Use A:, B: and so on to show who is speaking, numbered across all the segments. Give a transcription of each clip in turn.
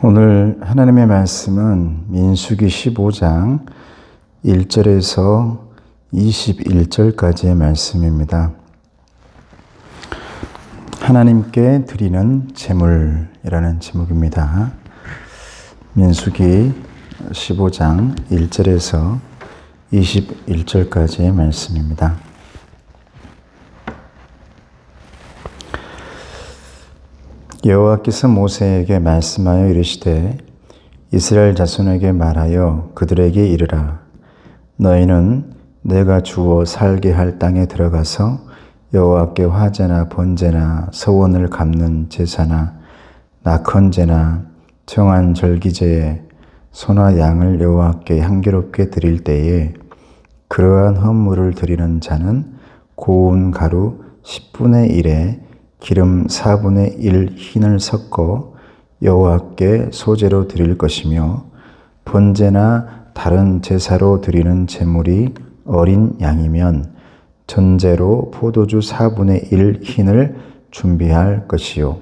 A: 오늘 하나님의 말씀은 민수기 15장 1절에서 21절까지의 말씀입니다. 하나님께 드리는 제물이라는 제목입니다. 민수기 15장 1절에서 21절까지의 말씀입니다. 여호와께서 모세에게 말씀하여 이르시되 이스라엘 자손에게 말하여 그들에게 이르라. 너희는 내가 주어 살게 할 땅에 들어가서 여호와께 화제나 번제나 서원을 갚는 제사나 낙헌제나 정한 절기제에 소나 양을 여호와께 향기롭게 드릴 때에 그러한 헌물을 드리는 자는 고운 가루 10분의 1에 기름 4분의 1 흰을 섞어 여호와께 소제로 드릴 것이며 번제나 다른 제사로 드리는 제물이 어린 양이면 전제로 포도주 4분의 1 흰을 준비할 것이요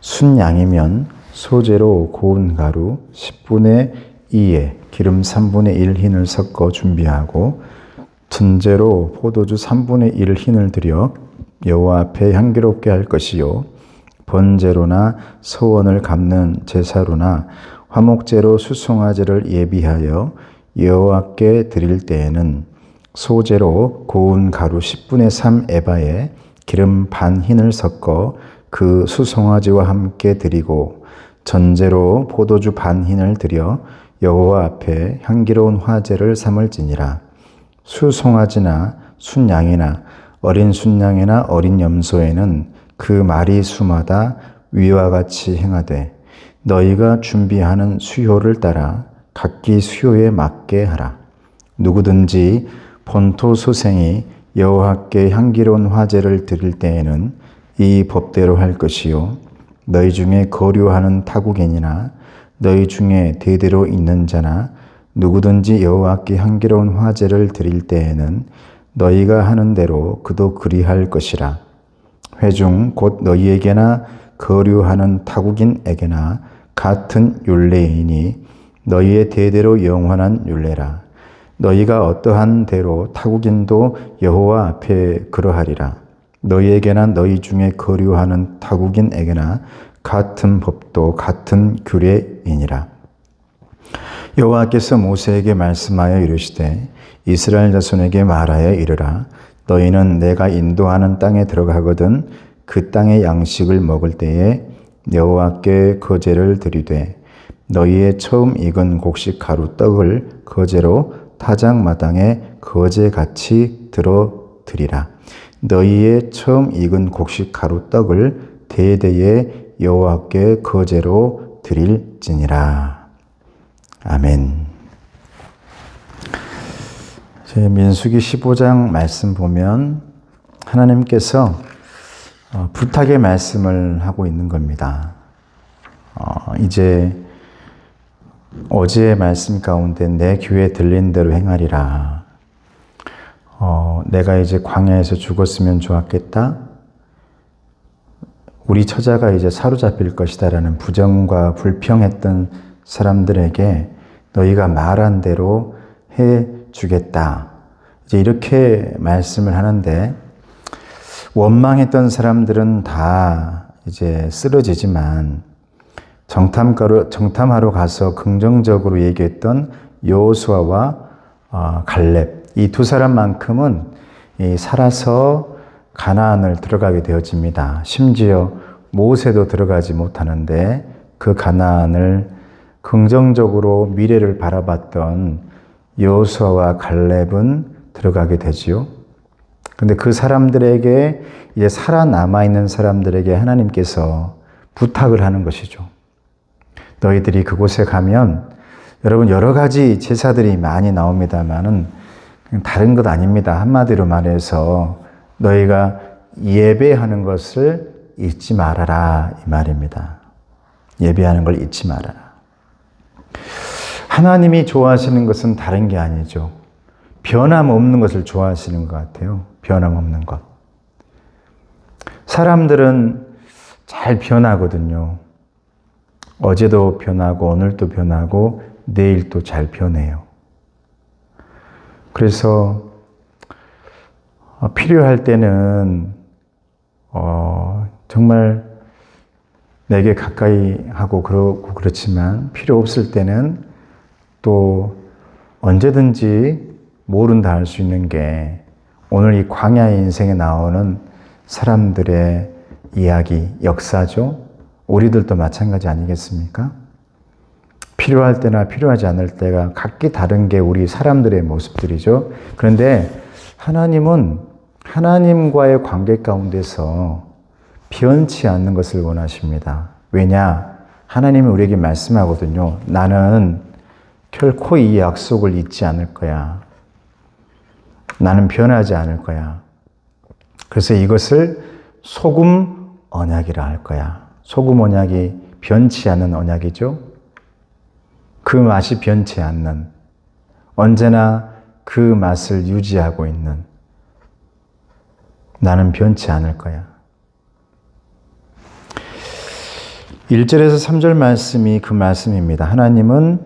A: 순양이면 소제로 고운 가루 10분의 2에 기름 3분의 1 흰을 섞어 준비하고 전제로 포도주 3분의 1 흰을 드려 여호와 앞에 향기롭게 할 것이요 번제로나 서원을 갚는 제사로나 화목제로 수송아지를 예비하여 여호와께 드릴 때에는 소제로 고운 가루 10분의 3 에바에 기름 반 흰을 섞어 그 수송아지와 함께 드리고 전제로 포도주 반 흰을 드려 여호와 앞에 향기로운 화제를 삼을지니라. 수송아지나 순양이나 어린 순양이나 어린 염소에는 그 마리 수마다 위와 같이 행하되 너희가 준비하는 수요를 따라 각기 수요에 맞게 하라. 누구든지 본토 소생이 여호와께 향기로운 화제를 드릴 때에는 이 법대로 할 것이요 너희 중에 거류하는 타국인이나 너희 중에 대대로 있는 자나 누구든지 여호와께 향기로운 화제를 드릴 때에는 너희가 하는 대로 그도 그리할 것이라. 회중 곧 너희에게나 거류하는 타국인에게나 같은 율례이니 너희의 대대로 영원한 율례라. 너희가 어떠한 대로 타국인도 여호와 앞에 그러하리라. 너희에게나 너희 중에 거류하는 타국인에게나 같은 법도 같은 규례이니라. 여호와께서 모세에게 말씀하여 이르시되 이스라엘 자손에게 말하여 이르라. 너희는 내가 인도하는 땅에 들어가거든 그 땅의 양식을 먹을 때에 여호와께 거제를 드리되 너희의 처음 익은 곡식 가루 떡을 거제로 타작마당에 거제같이 들어 드리라. 너희의 처음 익은 곡식 가루 떡을 대대에 여호와께 거제로 드릴지니라. 아멘. 민수기 15장 말씀 보면 하나님께서 부탁의 말씀을 하고 있는 겁니다. 이제 어제의 말씀 가운데 내 귀에 들린 대로 행하리라. 내가 이제 광야에서 죽었으면 좋았겠다. 우리 처자가 이제 사로잡힐 것이다라는 부정과 불평했던 사람들에게 너희가 말한 대로 해 주겠다. 이제 이렇게 말씀을 하는데 원망했던 사람들은 다 이제 쓰러지지만 정탐하러 가서 긍정적으로 얘기했던 여호수아와 갈렙 이 두 사람만큼은 살아서 가나안을 들어가게 되어집니다. 심지어 모세도 들어가지 못하는데 그 가나안을 긍정적으로 미래를 바라봤던 여호수아와 갈렙은 들어가게 되지요. 근데 그 사람들에게 이제 살아남아 있는 사람들에게 하나님께서 부탁을 하는 것이죠. 너희들이 그곳에 가면 여러분 여러 가지 제사들이 많이 나옵니다만은 다른 것 아닙니다. 한마디로 말해서 너희가 예배하는 것을 잊지 말아라 이 말입니다. 예배하는 걸 잊지 말아라. 하나님이 좋아하시는 것은 다른 게 아니죠. 변함없는 것을 좋아하시는 것 같아요. 변함없는 것. 사람들은 잘 변하거든요. 어제도 변하고 오늘도 변하고 내일도 잘 변해요. 그래서 필요할 때는 정말 내게 가까이 하고 그렇지만 필요 없을 때는 또 언제든지 모른다 할 수 있는 게 오늘 이 광야의 인생에 나오는 사람들의 이야기, 역사죠. 우리들도 마찬가지 아니겠습니까? 필요할 때나 필요하지 않을 때가 각기 다른 게 우리 사람들의 모습들이죠. 그런데 하나님은 하나님과의 관계 가운데서 변치 않는 것을 원하십니다. 왜냐? 하나님이 우리에게 말씀하거든요. 나는 결코 이 약속을 잊지 않을 거야. 나는 변하지 않을 거야. 그래서 이것을 소금 언약이라 할 거야. 소금 언약이 변치 않는 언약이죠. 그 맛이 변치 않는, 언제나 그 맛을 유지하고 있는, 나는 변치 않을 거야. 1절에서 3절 말씀이 그 말씀입니다. 하나님은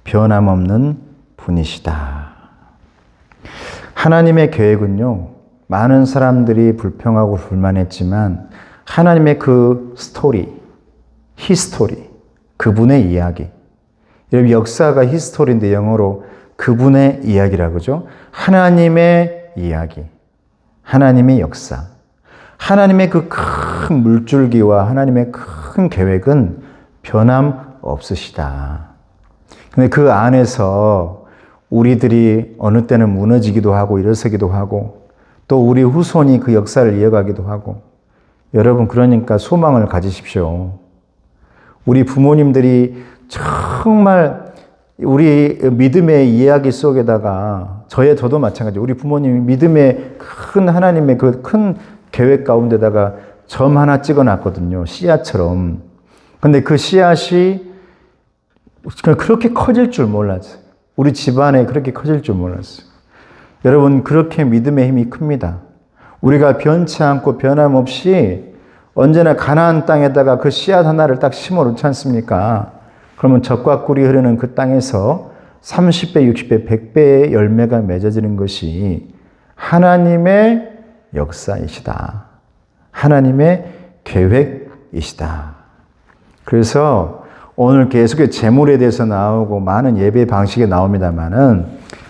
A: 변함없는 분이시다. 하나님의 계획은요, 많은 사람들이 불평하고 불만했지만 하나님의 그 스토리, 히스토리, 그분의 이야기. 여러분, 역사가 히스토리인데 영어로 그분의 이야기라고 그러죠. 하나님의 이야기, 하나님의 역사, 하나님의 그 큰 물줄기와 하나님의 큰 계획은 변함 없으시다. 근데 그 안에서 우리들이 어느 때는 무너지기도 하고 일어서기도 하고 또 우리 후손이 그 역사를 이어가기도 하고, 여러분 그러니까 소망을 가지십시오. 우리 부모님들이 정말 우리 믿음의 이야기 속에다가 저도 마찬가지, 우리 부모님이 믿음의 큰 하나님의 그 큰 계획 가운데다가 점 하나 찍어놨거든요. 씨앗처럼. 근데 그 씨앗이 그렇게 커질 줄 몰랐어요. 우리 집안에 그렇게 커질 줄 몰랐어요. 여러분, 그렇게 믿음의 힘이 큽니다. 우리가 변치 않고 변함없이 언제나 가나안 땅에다가 그 씨앗 하나를 딱 심어놓지 않습니까? 그러면 젖과 꿀이 흐르는 그 땅에서 30배, 60배, 100배의 열매가 맺어지는 것이 하나님의 역사이시다. 하나님의 계획이시다. 그래서 오늘 계속해서 재물에 대해서 나오고 많은 예배 방식이 나옵니다만은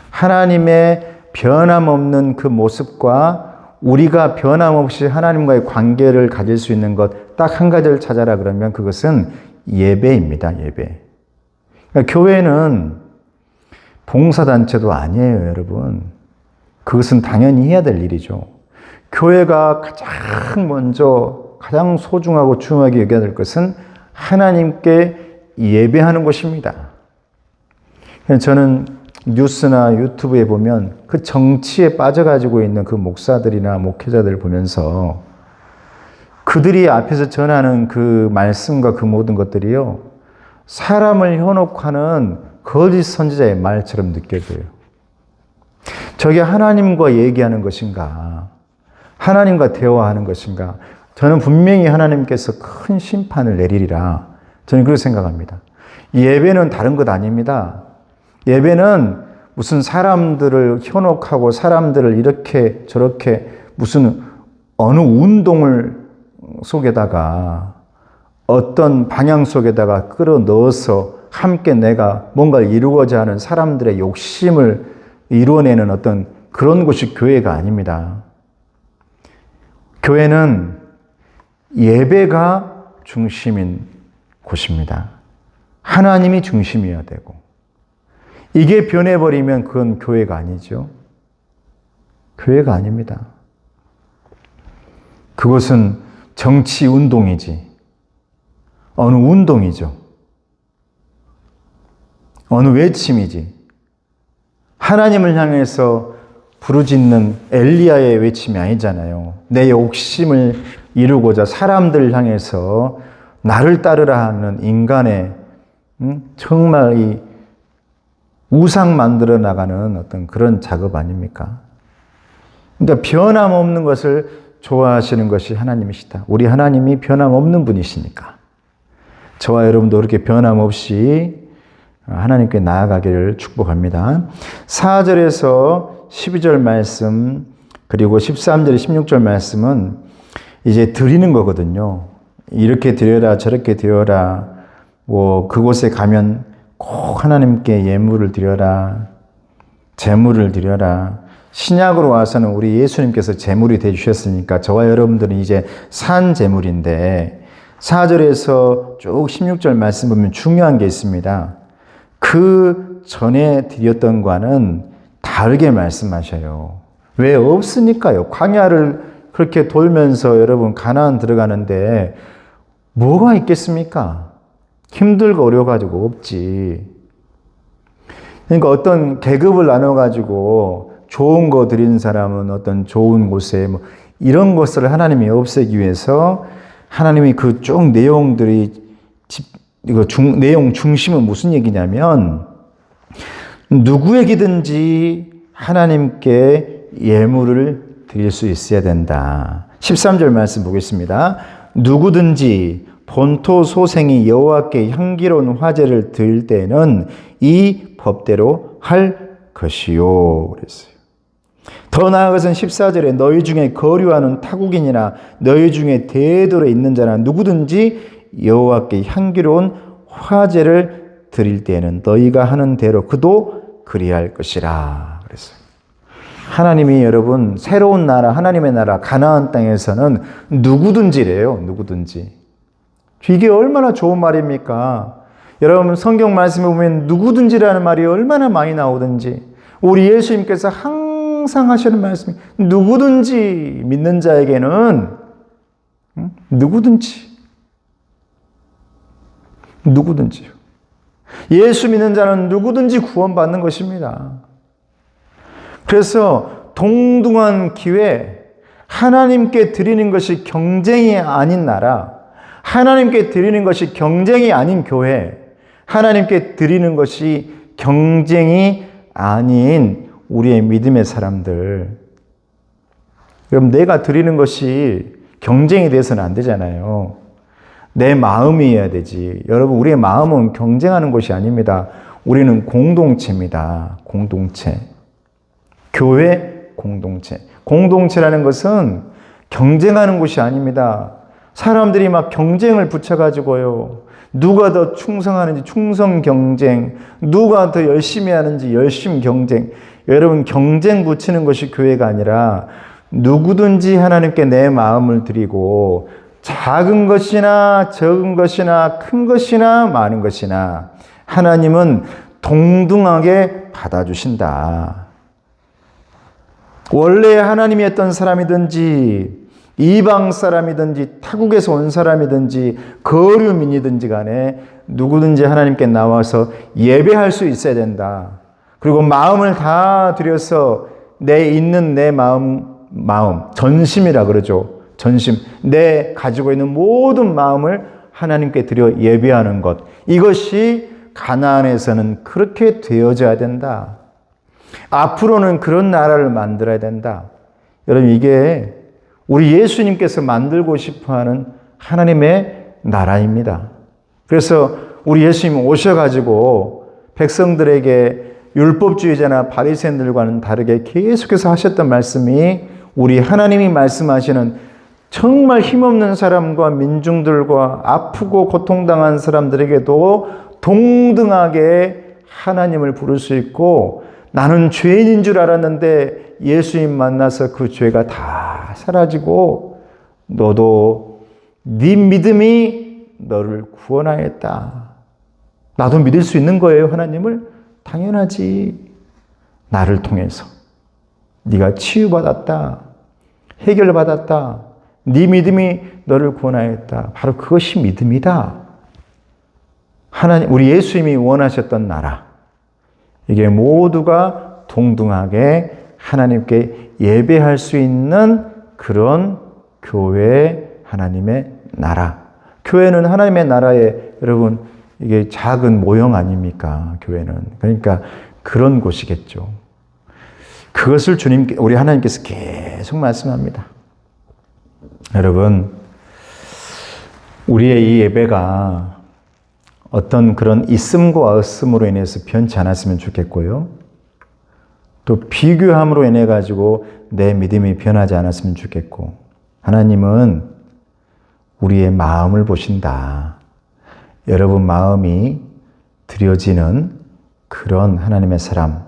A: 하나님의 변함없는 그 모습과 우리가 변함없이 하나님과의 관계를 가질 수 있는 것 딱 한 가지를 찾아라 그러면 그것은 예배입니다. 예배. 그러니까 교회는 봉사단체도 아니에요, 여러분. 그것은 당연히 해야 될 일이죠. 교회가 가장 먼저 가장 소중하고 중요하게 여겨야 될 것은 하나님께 예배하는 것입니다. 저는 뉴스나 유튜브에 보면 그 정치에 빠져가지고 있는 그 목사들이나 목회자들을 보면서 그들이 앞에서 전하는 그 말씀과 그 모든 것들이요, 사람을 현혹하는 거짓 선지자의 말처럼 느껴져요. 저게 하나님과 얘기하는 것인가? 하나님과 대화하는 것인가? 저는 분명히 하나님께서 큰 심판을 내리리라. 저는 그렇게 생각합니다. 예배는 다른 것 아닙니다. 예배는 무슨 사람들을 현혹하고 사람들을 이렇게 저렇게 무슨 어느 운동을 속에다가 어떤 방향 속에다가 끌어 넣어서 함께 내가 뭔가를 이루고자 하는 사람들의 욕심을 이루어내는 어떤 그런 곳이 교회가 아닙니다. 교회는 예배가 중심인 곳입니다. 하나님이 중심이어야 되고, 이게 변해버리면 그건 교회가 아니죠. 교회가 아닙니다. 그것은 정치 운동이지. 어느 운동이죠. 어느 외침이지. 하나님을 향해서 부르짖는 엘리야의 외침이 아니잖아요. 내 욕심을 이루고자 사람들을 향해서 나를 따르라 하는 인간의 정말 이 우상 만들어 나가는 어떤 그런 작업 아닙니까? 그러니까 변함없는 것을 좋아하시는 것이 하나님이시다. 우리 하나님이 변함없는 분이시니까. 저와 여러분도 그렇게 변함없이 하나님께 나아가기를 축복합니다. 4절에서 12절 말씀 그리고 13절, 16절 말씀은 이제 드리는 거거든요. 이렇게 드려라 저렇게 드려라 뭐 그곳에 가면 꼭 하나님께 예물을 드려라 제물을 드려라. 신약으로 와서는 우리 예수님께서 제물이 되주셨으니까 저와 여러분들은 이제 산 제물인데 4절에서 쭉 16절 말씀 보면 중요한 게 있습니다. 그 전에 드렸던 과는 다르게 말씀하셔요. 왜 없으니까요. 광야를 그렇게 돌면서 여러분 가나안 들어가는데 뭐가 있겠습니까? 힘들고 어려워가지고 없지. 그러니까 어떤 계급을 나눠가지고 좋은 거 드린 사람은 어떤 좋은 곳에 뭐 이런 것을 하나님이 없애기 위해서 하나님이 그 쭉 내용들이 내용 중심은 무슨 얘기냐면 누구에게든지 하나님께 예물을 드릴 수 있어야 된다. 13절 말씀 보겠습니다. 누구든지 본토 소생이 여호와께 향기로운 화제를 드릴 때는 이 법대로 할 것이요. 그랬어요. 더 나아가서는 14절에 너희 중에 거류하는 타국인이나 너희 중에 대도에 있는 자나 누구든지 여호와께 향기로운 화제를 드릴 때에는 너희가 하는 대로 그도 그리할 것이라 그랬어요. 하나님이 여러분 새로운 나라 하나님의 나라 가나안 땅에서는 누구든지래요. 누구든지. 이게 얼마나 좋은 말입니까? 여러분 성경 말씀에 보면 누구든지라는 말이 얼마나 많이 나오든지 우리 예수님께서 항상 하시는 말씀이 누구든지 믿는 자에게는 누구든지요. 예수 믿는 자는 누구든지 구원받는 것입니다. 그래서 동등한 기회, 하나님께 드리는 것이 경쟁이 아닌 나라, 하나님께 드리는 것이 경쟁이 아닌 교회, 하나님께 드리는 것이 경쟁이 아닌 우리의 믿음의 사람들. 그럼 내가 드리는 것이 경쟁이 돼서는 안 되잖아요. 내 마음이어야 되지. 여러분, 우리의 마음은 경쟁하는 것이 아닙니다. 우리는 공동체입니다. 공동체. 교회 공동체. 공동체라는 것은 경쟁하는 것이 아닙니다. 사람들이 막 경쟁을 붙여가지고요. 누가 더 충성하는지 충성 경쟁, 누가 더 열심히 하는지 열심 경쟁. 여러분, 경쟁 붙이는 것이 교회가 아니라 누구든지 하나님께 내 마음을 드리고 작은 것이나 적은 것이나 큰 것이나 많은 것이나 하나님은 동등하게 받아주신다. 원래 하나님이었던 사람이든지 이방 사람이든지 타국에서 온 사람이든지 거류민이든지 간에 누구든지 하나님께 나와서 예배할 수 있어야 된다. 그리고 마음을 다 들여서 내 마음 전심이라 그러죠. 전심, 내 가지고 있는 모든 마음을 하나님께 드려 예배하는 것. 이것이 가나안에서는 그렇게 되어져야 된다. 앞으로는 그런 나라를 만들어야 된다. 여러분, 이게 우리 예수님께서 만들고 싶어하는 하나님의 나라입니다. 그래서 우리 예수님 오셔가지고 백성들에게 율법주의자나 바리새인들과는 다르게 계속해서 하셨던 말씀이 우리 하나님이 말씀하시는 정말 힘없는 사람과 민중들과 아프고 고통당한 사람들에게도 동등하게 하나님을 부를 수 있고 나는 죄인인 줄 알았는데 예수님 만나서 그 죄가 다 사라지고 너도 네 믿음이 너를 구원하였다. 나도 믿을 수 있는 거예요, 하나님을? 당연하지. 나를 통해서 네가 치유받았다. 해결받았다. 네 믿음이 너를 구원하였다. 바로 그것이 믿음이다. 하나님, 우리 예수님이 원하셨던 나라. 이게 모두가 동등하게 하나님께 예배할 수 있는 그런 교회, 하나님의 나라. 교회는 하나님의 나라에 여러분 이게 작은 모형 아닙니까? 교회는. 그러니까 그런 곳이겠죠. 그것을 우리 하나님께서 계속 말씀합니다. 여러분, 우리의 이 예배가 어떤 그런 있음과 없음으로 인해서 변치 않았으면 좋겠고요. 또 비교함으로 인해 가지고 내 믿음이 변하지 않았으면 좋겠고, 하나님은 우리의 마음을 보신다. 여러분 마음이 드려지는 그런 하나님의 사람,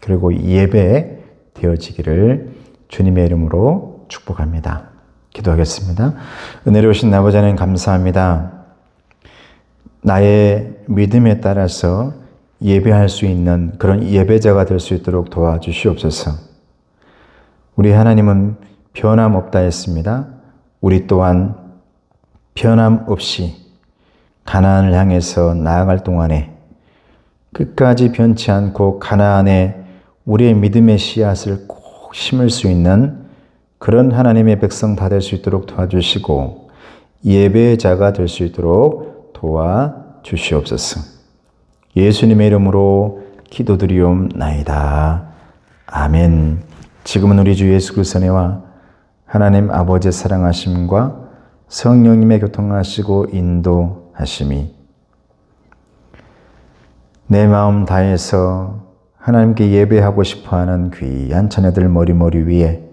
A: 그리고 예배 되어지기를 주님의 이름으로 축복합니다. 기도하겠습니다. 은혜로우신 아버지 하나님 감사합니다. 나의 믿음에 따라서 예배할 수 있는 그런 예배자가 될 수 있도록 도와주시옵소서. 우리 하나님은 변함없다 했습니다. 우리 또한 변함없이 가나안을 향해서 나아갈 동안에 끝까지 변치 않고 가나안에 우리의 믿음의 씨앗을 꼭 심을 수 있는 그런 하나님의 백성 다 될 수 있도록 도와주시고 예배자가 될 수 있도록 도와주시옵소서. 예수님의 이름으로 기도드리옵나이다. 아멘. 지금은 우리 주 예수 그리스도의 은혜와 하나님 아버지의 사랑하심과 성령님의 교통하시고 인도하심이 내 마음 다해서 하나님께 예배하고 싶어하는 귀한 자녀들 머리 위에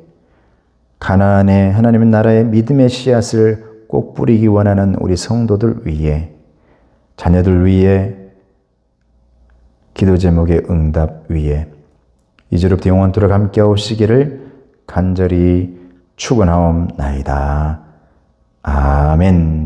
A: 가나안의 하나님의 나라의 믿음의 씨앗을 꼭 뿌리기 원하는 우리 성도들 위에 자녀들 위에 기도 제목의 응답 위에 이제로부터 영원토록 함께 하시기를 간절히 축원하옵나이다. 아멘.